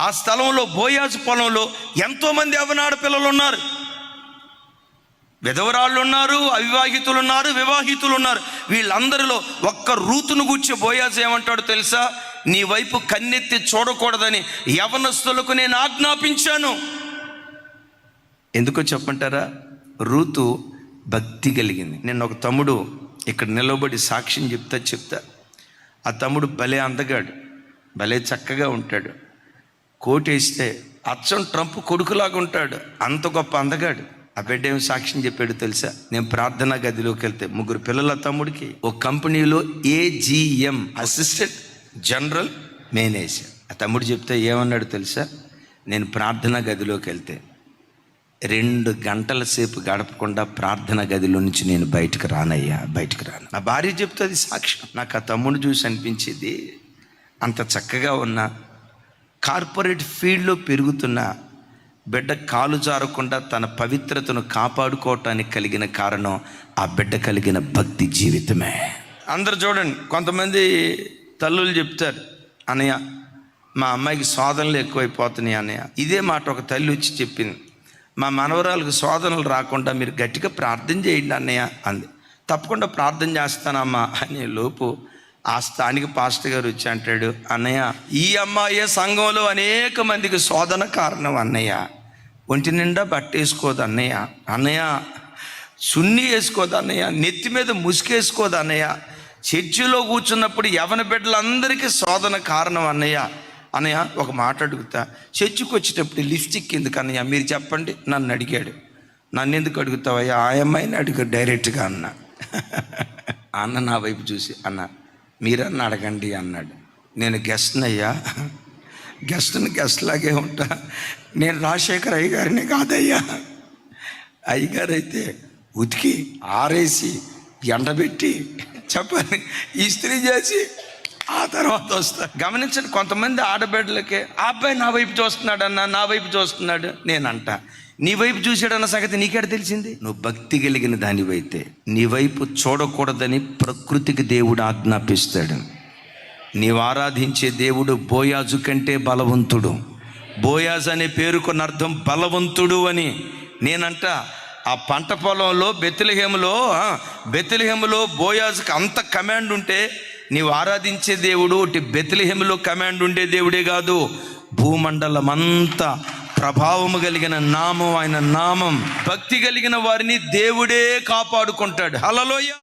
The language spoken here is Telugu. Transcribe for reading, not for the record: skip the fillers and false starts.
ఆ స్థలంలో బోయాజు పొలంలో ఎంతోమంది యవ్వనాడ పిల్లలు ఉన్నారు, విధవరాళ్ళు ఉన్నారు, అవివాహితులు ఉన్నారు, వివాహితులు ఉన్నారు. వీళ్ళందరిలో ఒక్క రూతును గూర్చి బోయాజు ఏమంటాడు తెలుసా? నీ వైపు కన్నెత్తి చూడకూడదని యవనస్తులకు నేను ఆజ్ఞాపించాను. ఎందుకో చెప్పంటారా? రూతు భక్తి కలిగింది. నిన్న ఒక తమ్ముడు ఇక్కడ నిలబడి సాక్ష్యం చెప్తా ఆ తమ్ముడు భలే అందగాడు, భలే చక్కగా ఉంటాడు, కోటేస్తే అచ్చం ట్రంప్ కొడుకులాగా ఉంటాడు, అంత గొప్ప అందగాడు. ఆ బిడ్డ ఏం సాక్ష్యం చెప్పాడు తెలుసా? నేను ప్రార్థనా గదిలోకి వెళ్తే 3 పిల్లల తమ్ముడికి ఒక కంపెనీలో AGM అసిస్టెంట్ జనరల్ మేనేజర్. ఆ తమ్ముడు చెప్తే ఏమన్నాడు తెలుసా? నేను ప్రార్థనా గదిలోకి వెళ్తే 2 గంటల సేపు గడపకుండా ప్రార్థన గదిలో నుంచి నేను బయటకు రాను. నా భార్య చెప్తుంది సాక్ష్యం. నాకు ఆ తమ్ముడు చూసి అనిపించేది, అంత చక్కగా ఉన్న కార్పొరేట్ ఫీల్డ్లో పెరుగుతున్న బిడ్డ కాలు జారకుండా తన పవిత్రతను కాపాడుకోవటానికి కలిగిన కారణం ఆ బిడ్డ కలిగిన భక్తి జీవితమే. అందరు చూడండి, కొంతమంది తల్లులు చెప్తారు, అన్నయ్య మా అమ్మాయికి శోధనలు ఎక్కువైపోతున్నాయి అన్నయ్య. ఇదే మాట ఒక తల్లి వచ్చి చెప్పింది, మా మనవరాలకు శోధనలు రాకుండా మీరు గట్టిగా ప్రార్థన చేయండి అన్నయ్య అంది. తప్పకుండా ప్రార్థన చేస్తానమ్మా అనే లోపు ఆ స్థానిక పాస్టర్ గారు వచ్చి అంటాడు, అన్నయ్య ఈ అమ్మాయే సంఘంలో అనేక మందికి శోధన కారణం అన్నయ్య. ఒంటి నిండా బట్ట వేసుకోదు అన్నయ్య సున్ని వేసుకోదు అన్నయ్య, నెత్తి మీద ముసుకేసుకోదు అన్నయ్య, చర్చిలో కూర్చున్నప్పుడు యవన బిడ్డలందరికీ శోధన కారణం అన్నయ్య ఒక మాట అడుగుతా, చర్చికి వచ్చేటప్పుడు లిప్స్టిక్ ఎందుకు అన్నయ్య మీరు చెప్పండి. నన్ను అడిగాడు. నన్ను ఎందుకు అడుగుతావయ్యా? ఆ అమ్మాయిని అడుగు డైరెక్ట్గా అన్న. అన్న నా వైపు చూసి, అన్న మీరన్నా అడగండి అన్నాడు. నేను గెస్ట్నయ్యా, గెస్ట్ లాగే ఉంటా, నేను రాజశేఖర్ అయ్యగారిని కాదయ్యా. అయ్యగారు అయితే ఉతికి ఆరేసి ఎండబెట్టి చెప్పని ఇస్త్రీ చేసి ఆ తర్వాత వస్తా. గమనించండి, కొంతమంది ఆడబిడ్డలకే ఆ అబ్బాయి నా వైపు చూస్తున్నాడు అన్న, నా వైపు చూస్తున్నాడు. నేనంట నీ వైపు చూశాడన్న సంగతి నీకేడ తెలిసింది? నువ్వు భక్తి కలిగిన దానివైతే నీ వైపు చూడకూడదని ప్రకృతికి దేవుడు ఆజ్ఞాపిస్తాడు. నీవు ఆరాధించే దేవుడు బోయాజు కంటే బలవంతుడు. బోయాజు అనే పేరుకున్న అర్థం బలవంతుడు అని. నేనంట ఆ పంట పొలంలో బెత్లెహేములో బోయాజుకి అంత కమాండ్ ఉంటే, నీవు ఆరాధించే దేవుడు ఒకటి బెత్లెహేములో కమాండ్ ఉండే దేవుడే కాదు, భూమండలం అంతా ప్రభావము కలిగిన నామం ఆయన నామం. భక్తి కలిగిన వారిని దేవుడే కాపాడుకుంటాడు. హల్లెలూయా.